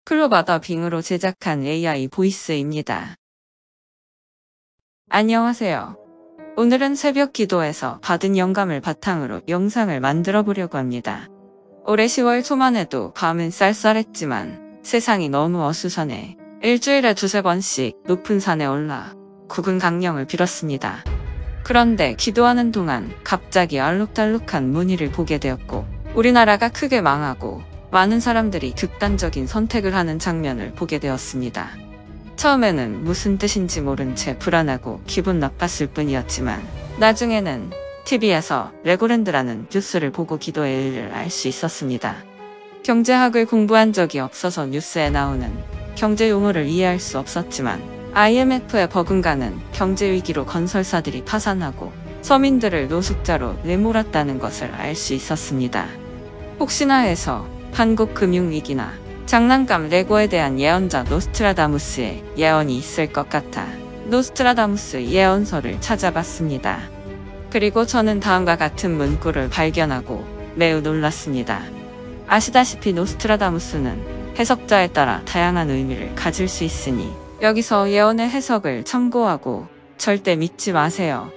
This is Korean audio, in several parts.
클로바더 빙으로 제작한 AI 보이스입니다. 안녕하세요. 오늘은 새벽 기도에서 받은 영감을 바탕으로 영상을 만들어 보려고 합니다. 올해 10월 초만 해도 밤은 쌀쌀했지만 세상이 너무 어수선해 일주일에 두세 번씩 높은 산에 올라 국은 강령을 빌었습니다. 그런데 기도하는 동안 갑자기 알록달록한 무늬를 보게 되었고 우리나라가 크게 망하고 많은 사람들이 극단적인 선택을 하는 장면을 보게 되었습니다. 처음에는 무슨 뜻인지 모른 채 불안하고 기분 나빴을 뿐이었지만 나중에는 TV에서 레고랜드라는 뉴스를 보고 기도의 의미를 알 수 있었습니다. 경제학을 공부한 적이 없어서 뉴스에 나오는 경제 용어를 이해할 수 없었지만 IMF에 버금가는 경제 위기로 건설사들이 파산하고 서민들을 노숙자로 내몰았다는 것을 알 수 있었습니다. 혹시나 해서 한국 금융위기나 장난감 레고에 대한 예언자 노스트라다무스의 예언이 있을 것 같아 노스트라다무스 예언서를 찾아봤습니다. 그리고 저는 다음과 같은 문구를 발견하고 매우 놀랐습니다. 아시다시피 노스트라다무스는 해석자에 따라 다양한 의미를 가질 수 있으니 여기서 예언의 해석을 참고하고 절대 믿지 마세요.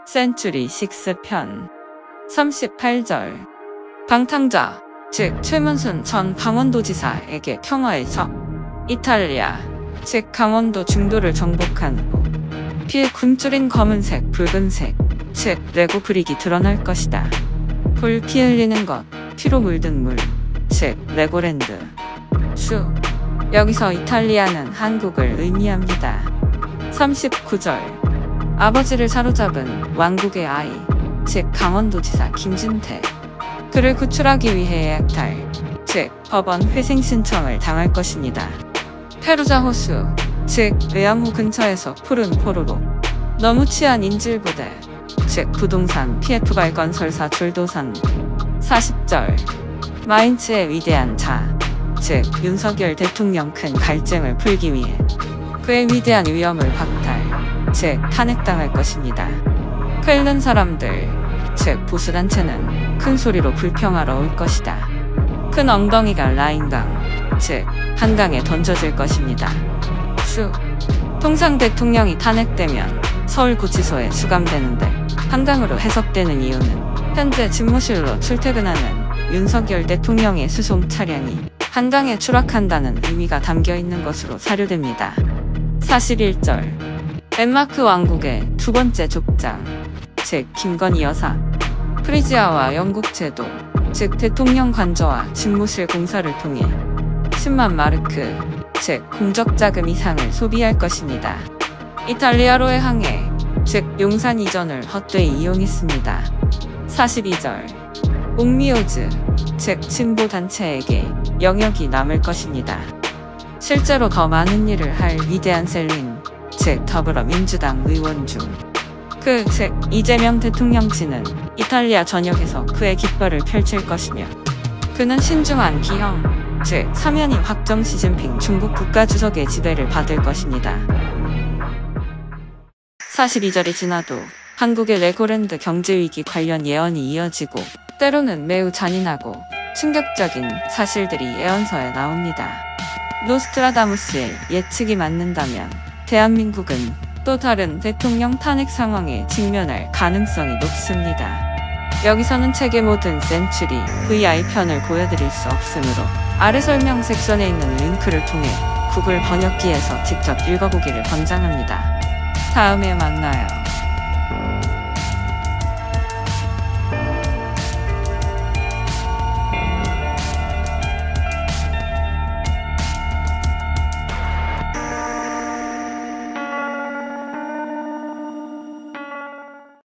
센츄리 6편 38절 방탕자, 즉 최문순 전 강원도지사에게 평화의 적, 이탈리아, 즉 강원도 중도를 정복한 후 피에 굶주린 검은색, 붉은색, 즉 레고 브릭이 드러날 것이다. 불 피 흘리는 것, 피로 물든 물, 즉 레고랜드. 수, 여기서 이탈리아는 한국을 의미합니다. 39절 아버지를 사로잡은 왕국의 아이, 즉 강원도지사 김진태. 그를 구출하기 위해 약탈, 즉 법원 회생 신청을 당할 것입니다. 페루자 호수, 즉 외암호 근처에서 푸른 포로로 너무 취한 인질부대, 즉 부동산 PF발 건설사 줄도산. 40절 마인츠의 위대한 자, 즉 윤석열 대통령 큰 갈증을 풀기 위해 그의 위대한 위엄을 박탈, 즉 탄핵당할 것입니다. 끓는 사람들, 즉 보수단체는 큰 소리로 불평하러 올 것이다. 큰 엉덩이가 라인강, 즉 한강에 던져질 것입니다. 수, 통상 대통령이 탄핵되면 서울구치소에 수감되는데 한강으로 해석되는 이유는 현재 집무실로 출퇴근하는 윤석열 대통령의 수송 차량이 한강에 추락한다는 의미가 담겨 있는 것으로 사료됩니다. 41절 덴마크 왕국의 두 번째 족장, 즉 김건희 여사. 프리지아와 영국 제도, 즉 대통령 관저와 집무실 공사를 통해 10만 마르크, 즉 공적자금 이상을 소비할 것입니다. 이탈리아로의 항해, 즉 용산 이전을 헛되이 이용했습니다. 42절 옥미오즈, 즉 진보단체에게 영역이 남을 것입니다. 실제로 더 많은 일을 할 위대한 셀린, 즉 더불어민주당 의원 중 즉 이재명 대통령치는 이탈리아 전역에서 그의 깃발을 펼칠 것이며 그는 신중한 기형, 즉 사면이 확정 시진핑 중국 국가주석의 지배를 받을 것입니다. 42절이 지나도 한국의 레고랜드 경제위기 관련 예언이 이어지고 때로는 매우 잔인하고 충격적인 사실들이 예언서에 나옵니다. 노스트라다무스의 예측이 맞는다면 대한민국은 또 다른 대통령 탄핵 상황에 직면할 가능성이 높습니다. 여기서는 책의 모든 센츄리 VI편을 보여드릴 수 없으므로 아래 설명 섹션에 있는 링크를 통해 구글 번역기에서 직접 읽어보기를 권장합니다. 다음에 만나요.